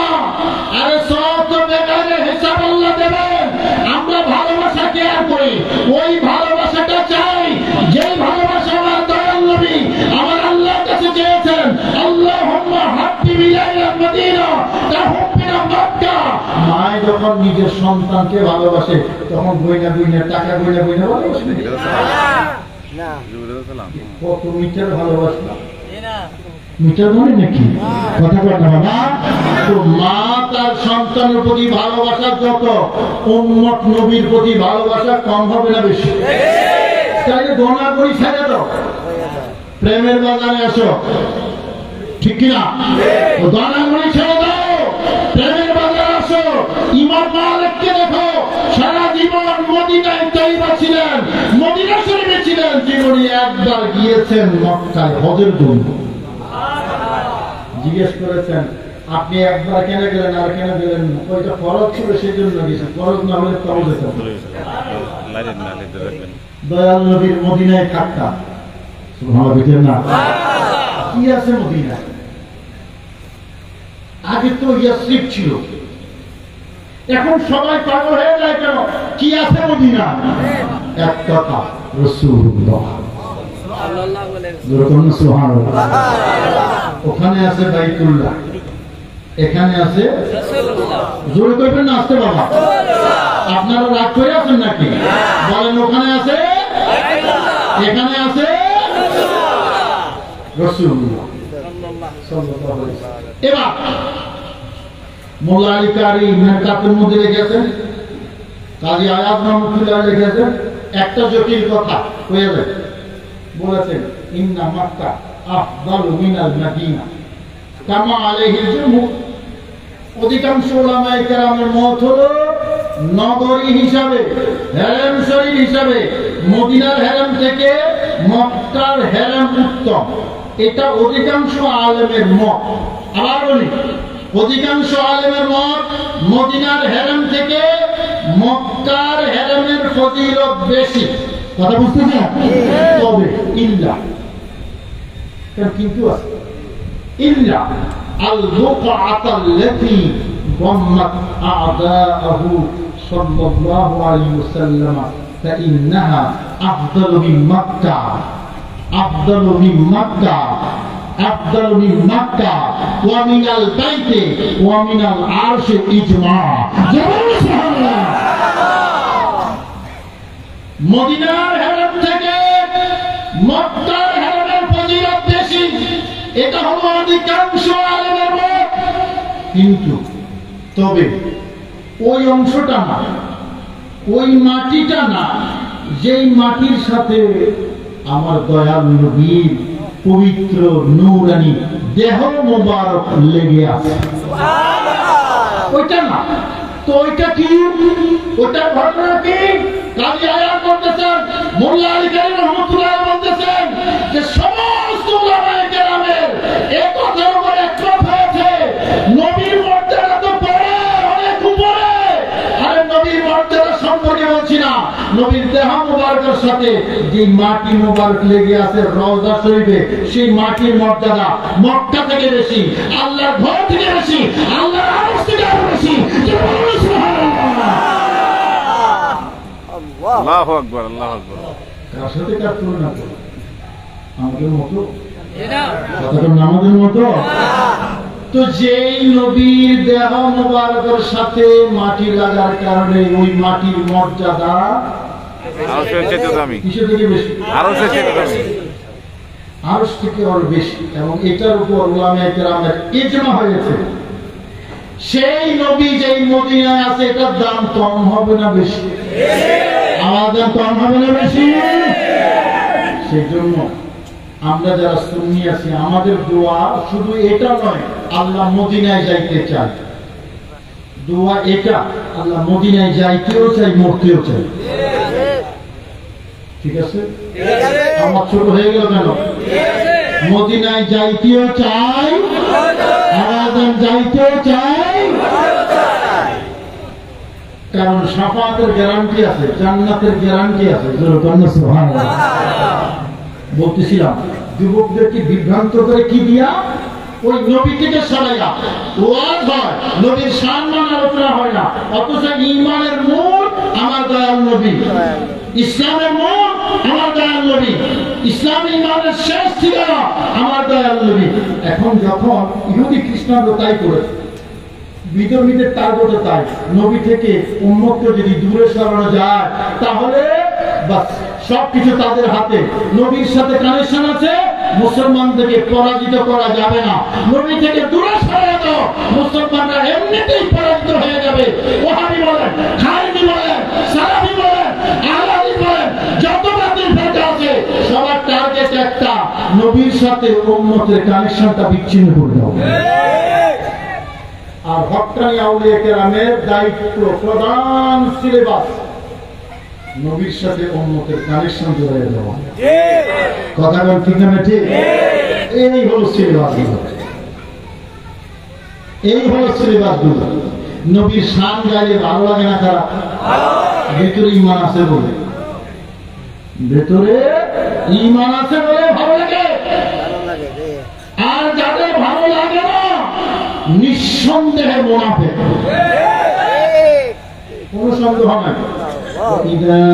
আরে সওয়াব তো বেকারে হিসাব আল্লাহ দেবেন। আমরা ভালোবাসা কেয়ার করি, ওই ভালোবাসাটা চাই যে ভালোবাসা আমার দয়াল নবী আমার আল্লাহর কাছে চেয়েছেন। আল্লাহুম্মা হাব্বিব ইলাইনা মদিনা কাহুব্বিনা মক্কা। মায় যখন নিজের সন্তানকে ভালোবাসে তখন বইনা বইনা টাকা বইনা বইনা ভালোবাসে না, কত মিটার ভালোবাসা, মিটার মনে নাকি? কথা কথা বাবা। তো মা তার সন্তানের প্রতি ভালোবাসা যত, উম্মত নবীর প্রতি ভালোবাসা কম হবে না বেশি? তাইলে দোনা করি ছেড়ে দাও, প্রেমের বাজারে আসো, ঠিক কিনা? দোনা করি ছেড়ে দাও, প্রেমের বাজারে আসো। ইমাম মালিককে দেখো, সারা জীবন মদিনায় তাইবা ছিলেন, মদিনা শরীফে ছিলেন, জীবনে একবার গিয়েছেন মক্কায় হজের জন্য। জিজ্ঞেস করেছেন আপনি একবার কেন গেলেন আর কেন গেলেন? ওইটা ফরজ ছিল সেই জন্য গেছেন, ফরজ না হলে তাও যেতেন। দয়াল নবীর মদিনায় থাকতাম, সুবহানাল্লাহ না? কি আছে মদিনায়? আগে তো ইয়াসরিব ছিল, এখন সবাই পাগল হয়ে যায় কেন? কি আছে মদিনা? এক কথা, রাসূলুল্লাহ ওখানে আছে বাইতুল্লাহ, এখানে আছে জোরে কইবেন না আসতে বাবা। আপনারা রাগ করে আছেন নাকি? বলেন ওখানে আছে, এখানে আছে রাসূলুল্লাহ সাল্লাল্লাহু আলাইহি ওয়াসাল্লাম। এবার মোল্লা আলী কারি মেরকাতের মধ্যে লিখেছেন, কাজী আয়াজ রহমাতুল্লাহ লিখেছেন, একটা জটিল কথা হয়ে যায়। বলেছেন ইন্না মক্কা আফদালু মিনাল মদিনা কামা আলাইহিল জুমহু। অধিকাংশ উলামায়ে কেরামের মত হলো নগরী হিসাবে, হেরেম শরীফ হিসাবে মদিনার হেরেম থেকে মক্কার হেরেম উত্তম। এটা অধিকাংশ আলেমের মত। আবার বলি, অধিকাংশ আলেমের মত মদিনার হেরেম থেকে মক্কার হেরেমের ফজিলত বেশি। কথা বুঝতেছেন? তবে ইল্লা, কিন্তু আছে ইল্লা আল বুকআতাল্লাতী ضمت أعداءه صلى الله عليه وسلم فإنها أفضل من مكة، أفضل من مكة، أفضل من مكة ومن البيت ومن العرش إجماع। মদিনার হেরেম থেকে মক্কার হেরেমের ফজিলত বেশি, এটা হলো অধিকাংশ আলেমের মত। কিন্তু তবে ওই অংশটা না, ওই মাটিটা না, যেই মাটির সাথে আমার দয়াল নবীর পবিত্র নূরানী দেহ মোবারক লেগে আছে, ওইটা না। তো ওইটা কি? ওটা ঘটনা কি? কাজী আয়াত বলতেছেন, মোল্লা আলী কারী রহমাতুল্লাহ বলতেছেন যে সমস্ত উলামায়ে কেরামের এই কথার উপর একমত হয়েছে, নবীর মর্যাদা তো পড়ে অনেক উপরে। আরে নবীর মর্যাদা সম্পর্কে বলছি না, নবীর দেহ মুবারকের সাথে যে মাটি মুবারক লেগে আছে রওজা শরীফে, সেই মাটির মর্যাদা মক্কা থেকে বেশি, আল্লাহর ঘর থেকে বেশি, আল্লাহর আরশ থেকে বেশি। আল্লাহু আকবার, আল্লাহু আকবার। কার সাথে কার তুলনা করব? আমাদের মতো? আমাদের মতো? তো যেই নবীর দেহ মুবারকের সাথে মাটি লাগার কারণে ওই মাটির মর্যাদা কিসের থেকে বেশি? আরশ থেকে আরো বেশি। এবং এটার উপর উলামায়ে কেরামের ইজমা হয়েছে। সেই নবী যেই মদিনায় আছে, এটার দাম কম হবে না বেশি? আমাদের কম হবে না বেশি? সেই জন্য আমরা যারা সুন্নি আছি, আমাদের দোয়া শুধু এটা নয়, আল্লাহ মদিনায় যাইতে চাই। দোয়া এটা, আল্লাহ মদিনায় যাইতেও চাই, মরতেও চাই। ঠিক আছে? আমার ছোট হয়ে গেল কেন? মদিনায় যাইতেও চাই, আরাধন যাইতেও চাই, কারণ শাফাতের গ্যারান্টি আছে, জান্নাতের গ্যারান্টি আছে। সুবহানাল্লাহ। বলতেছিলাম যুবকদেরকে বিভ্রান্ত করে কি দিয়া? ওই নবী থেকে সরাইয়া ওয়াজ হয়, নবীর সম্মান আলোচনা হয় না, অথচ ঈমানের মূল আমার দয়াল নবী, ইসলামের মূল আমার দয়াল নবী, ইসলাম ঈমানের শেষ ঠিকানা আমার দয়াল নবী। এখন যখন ইহুদি খ্রিস্টানরা তাই করেছে, বিধর্মীদের টার্গেটও তাই, নবী থেকে উম্মতকে যদি দূরে সরানো যায় তাহলে বাস সবকিছু তাদের হাতে। নবীর সাথে কানেকশন আছে, মুসলমানদেরকে পরাজিত করা যাবে না। নবী থেকে দূরে সরানো তো মুসলমানরা এমনিতেই পরাজিত হয়ে যাবে। ওহাবি বলেন, খারিজি বলেন, সালাফি বলেন, আহলাদি বলেন, যত বাতিল ফেরকা আছে সবার টার্গেট একটা, নবীর সাথে উম্মতের কানেকশনটা বিচ্ছিন্ন করে দাও। আর হক্কানি আউলিয়া কেরামের দায়িত্ব, প্রধান সিলেবাস নবীর সাথে উম্মতের কানেকশন জোড়ায় দেওয়া। কথা বল ঠিক না ঠিক? এই হলো সিলেবাস, এই হলো সিলেবাস গুলো। নবীর শান গাইলে ভালো লাগে না খারাপ? ভেতরে ঈমান আছে বলে, ভেতরে ঈমান আছে বলে ভালো লাগে। আর যাদের ভালো লাগে না নিঃসন্দেহে মুনাফিক, কোনো সন্দেহ নাই। إذا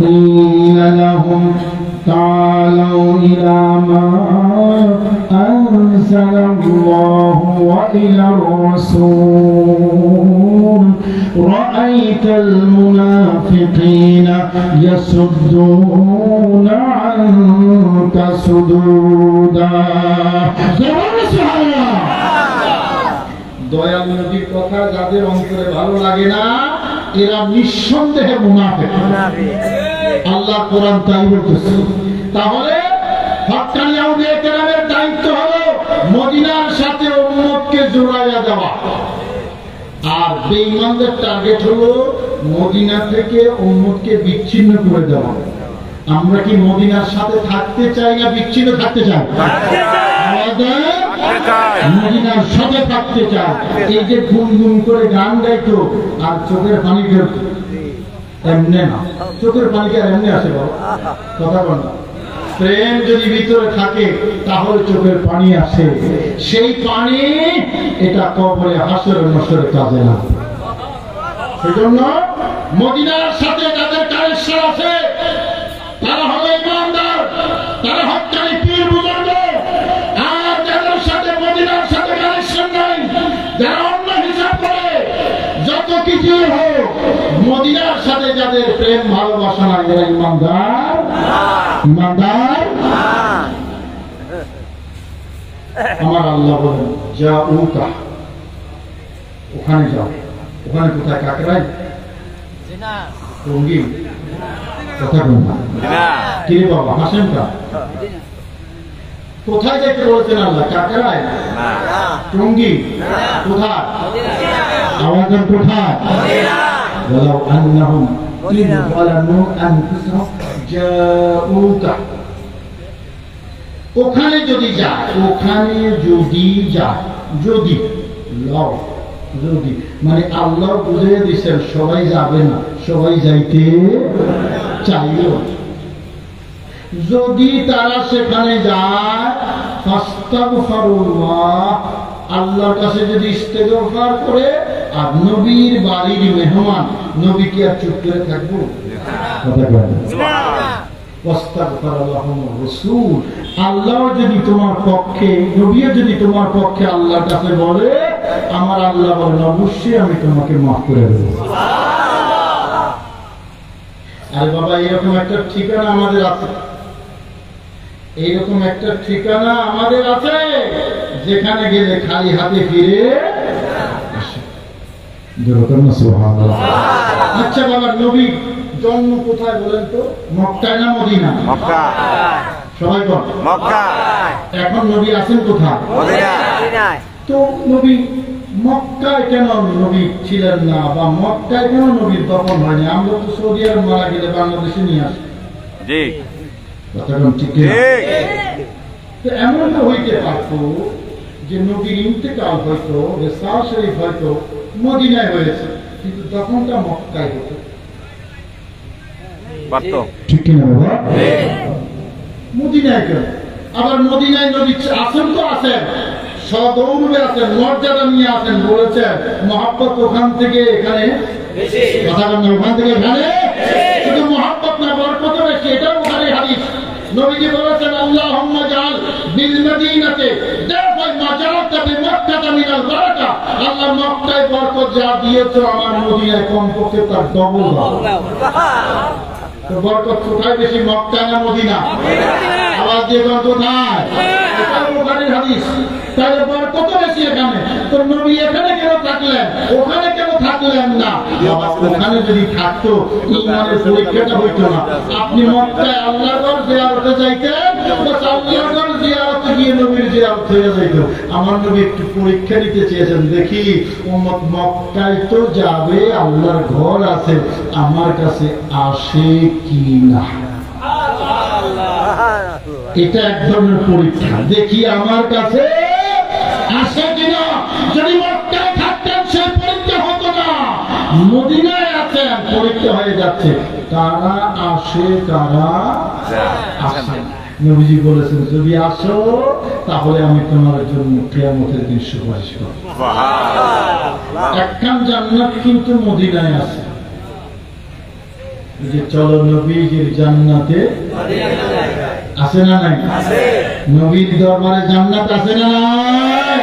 قيل لهم تعالوا إلى ما أنزل الله وإلى الرسول رأيت المنافقين يصدون عنك صدودا। দয়াল নবীর কথা যাদের অন্তরে ভালো লাগে না, এরা নিঃসন্দেহে মুনাফিক। আল্লাহ কোরআন তাই বলতেছে। তাহলে হক্কানি আউলিয়া কেরামের দায়িত্ব হলো মদিনার সাথে উম্মতকে জোড়াইয়া দেওয়া, আর বেঈমানদের টার্গেট হলো মদিনা থেকে উম্মতকে বিচ্ছিন্ন করে দেওয়া। আমরা কি মদিনার সাথে থাকতে চাই না বিচ্ছিন্ন থাকতে চাই? মদিনার সাথে থাকতে চায়। এই যে গুনগুন করে গান গাইতো আর চোখের পানি বেরোতো, এমনি না, চোখের পানি কি আর এমনি আসে বাবা? কথা বল না। প্রেম যদি ভিতরে থাকে তাহলে চোখের পানি আসে। সেই পানি এটা কবরে হাসরের নসরের কাজে না। সেজন্য মদিনার সাথে যাদের কানেকশন আছে তারা হলো ইমানদার, তারা হক্কানি পীর বুজুর্গ। আর যাদের সাথে মদিনার সাথে কানেকশন নাই, যারা অন্য হিসাব করে, যত কিছু হোক, মদিনার সাথে যাদের প্রেম ভালোবাসা নাই, এরা ইমানদার। ইমানদার আমার আল্লাহ বলেন যা উকা, ওখানে যাও। ওখানে কোথায়? কাকরাই, টঙ্গী, কথা বলবা কি রে বাবা? হাসেন কা কোথায় যেতে বলেছেন আল্লাহ? কাকরাই, টঙ্গী, কোথায়? আওয়াজের কোথায়? ওয়ালাউ আন্নাহুম ইয যালামু আনফুসাহুম জাউকা, ওখানে যদি যায়, ওখানে যদি যায়, যদি লও, যদি মানে আল্লাহ বুঝিয়ে দিচ্ছেন সবাই যাবে না, সবাই যাইতে চাইল। যদি তারা সেখানে যায়, ফাস্তাগফিরুল্লাহ, আল্লাহর কাছে যদি ইস্তেগফার করে, আর নবীর বাড়ির মেহমান, নবী কি আর চুপ করে থাকবো? কথা বলেন আল্লাহ যদি তোমার পক্ষে, নবীও যদি তোমার পক্ষে আল্লাহর কাছে বলে, আমার আল্লাহ বলেন অবশ্যই আমি তোমাকে মাফ করে দেব। আরে বাবা, এরকম একটা ঠিকানা আমাদের আছে, এইরকম একটা ঠিকানা আমাদের আছে যেখানে গেলে খালি হাতে ফিরে আসে। আচ্ছা বাবা, নবী জন্ম কোথায় বলেন তো? মক্কায় না মদিনা? মক্কা। সবাই বল মক্কা। এখন নবী আছেন কোথায়? মদিনায়। তো নবী মক্কায় কেন নবী ছিলেন না, বা মক্কায় কেন নবীর দফন হয়নি? আমরা তো সৌদি আরব মারা গেলে বাংলাদেশে নিয়ে আসি। জি, কথাটা ঠিক না? তো এমন তো হইতে পারতো যে নবীর ইন্তেকাল হয়তো, রিসাল শরীফ হয়তো মদিনায় হয়েছে, কিন্তু তখনটা মক্কায় হতো। ঠিক কিনা বাবা? মদিনায় কেন? আবার মদিনায় নবী আছেন তো আছেন, সদৌরবে আছেন, মর্যাদা নিয়ে আছেন। বলেছেন মহাব্বত ওখান থেকে এখানে, কথা বলেন ওখান থেকে এখানে, শুধু মহাব্বত না, বরকত বেশি। এটাও ওখানে হাদিস। নবীজি বলেছেন আল্লাহুম্মা জাআল বিল মাদিনাতে দাফা মা জাআলতা বিমক্কাতা মিনাল বারাকা, আল্লাহ মক্কায় বরকত যা দিয়েছো আমার মদিনায় কমপক্ষে তার ডবল দাও। তো বরকত কোথায় বেশি, মক্কা না মদিনা? আওয়াজ দিয়ে কোথায়? এটাও ওখানে হাদিস। তাহলে বরকত বেশি এখানে। তো নবী এখানে কেন থাকলেন, ওখানে কেন থাকলেন না? ওখানে যদি থাকতো ইমানের পরীক্ষাটা হইতো না। আপনি মক্কায় আল্লাহর ঘর জিয়ারতে যাইতেন, বাস আল্লাহর ঘর জিয়ারতে গিয়ে নবীর জিয়ারত হয়ে যাইত। আমার নবী একটু পরীক্ষা নিতে চেয়েছেন, দেখি উম্মত মক্কায় তো যাবে, আল্লাহর ঘর আছে, আমার কাছে আসে কি না। এটা এক ধরনের পরীক্ষা, দেখি আমার কাছে আসে কিনা। যদি মক্কায় থাকতেন সেই পরীক্ষা হতো না, মদিনায় আছেন পরীক্ষা হয়ে যাচ্ছে, কারা আসে কারা আসে। নবীজি বলেছেন যদি আসো তাহলে আমি তোমার জন্য কিয়ামতের দিন সুপারিশ করব। একখান জান্নাত কিন্তু মদিনায় আছে, যে চলো নবীজির জান্নাতে আছে না নাই? নবীর দরবারে জান্নাত আছে না নাই?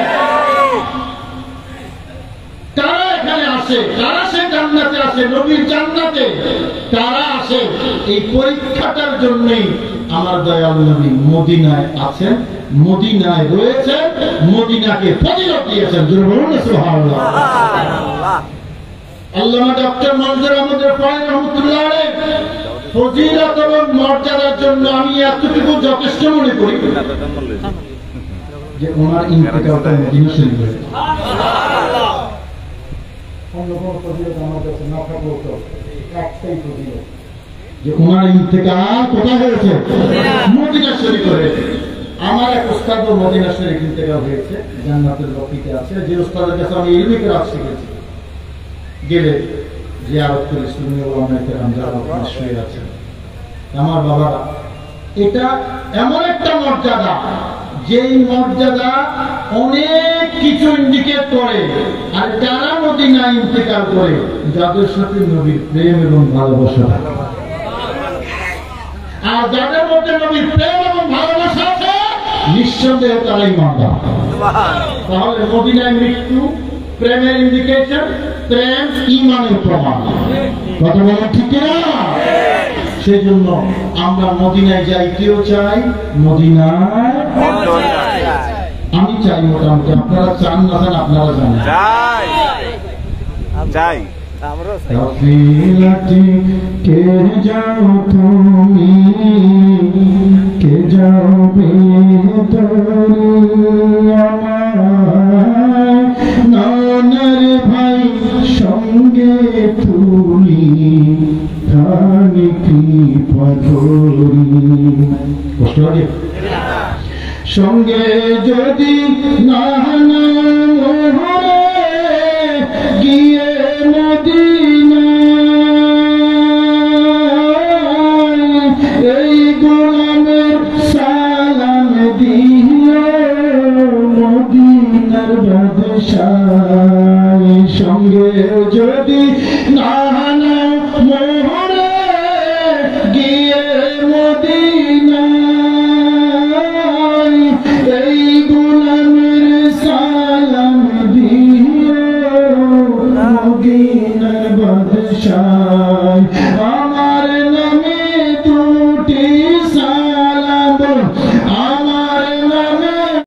তারা এখানে আসে, তারা সে জান্নাতে আসে, নবীর জান্নাতে তারা আসে। এই পরীক্ষাটার জন্যই আমার দয়াল নবী মদিনায় আছেন, মদিনায় রয়েছেন, মদিনাকে ফজিলত দিয়েছেন। জোরে বলুন সুবহানাল্লাহ। আল্লামা ডক্টর মনজুর আহমদ রিফাই রাহমাতুল্লাহ আলাইহি ফজিলত এবং মর্যাদার জন্য আমি এতটুকু যথেষ্ট মনে করি যে ওনার ইন্তেকালটা মদিনা শরীফে হয়েছে। অন্য কোনো ফজিলত আমার কাছে না থাকলেও তো একটাই ফজিলত যে ওনার ইন্তেকাল কোথায় হয়েছে? মদিনা শরীফে হয়েছে। আমার এক উস্তাদও মদিনা শরীফ ইন্তেকাল হয়েছে, জান্নাতুল বাকিতে আছে, যে উস্তাদের কাছে আমি ইলমি কিরাত শিখেছি। গেলে জিয়ারত করে সুন্নি ওলামায়ে কেরাম যারা ওখানে শুয়ে আছেন, আমার বাবারা, এটা এমন একটা মর্যাদা, যেই মর্যাদা অনেক কিছু ইন্ডিকেট করে। আর যারা মদিনায় ইন্তেকাল করে, যাদের সাথে নবীর প্রেম এবং ভালোবাসা, আর যাদের মধ্যে নবীর প্রেম এবং ভালোবাসা আছে, নিঃসন্দেহে তারাই ইমানদার। তাহলে মদিনায় মৃত্যু প্রেমের ইন্ডিকেশন, প্রেম ঈমানের প্রমাণ। কথা বলেন ঠিক না? সেই জন্য আমরা মদিনায় যাইতেও চাই, মদিনায় আমি চাই, মোটামুটি আপনারা চান না চান আপনারা জানেন। চাই কাফিলাটি কে যাও তুমি, কে যাবে নানার ভাই সঙ্গে তুলি, ধানি কৃপা করি। কষ্ট লাগে? সঙ্গে যদি না গিয়ে মদিনায়, এই গোলামের সালাম দিও মদিনার বাদশাহ। সঙ্গে যদি না মোহরে গিয়ে মদিনায়, এই গোলামের সালাম দিও মদিনার বাদশাহ।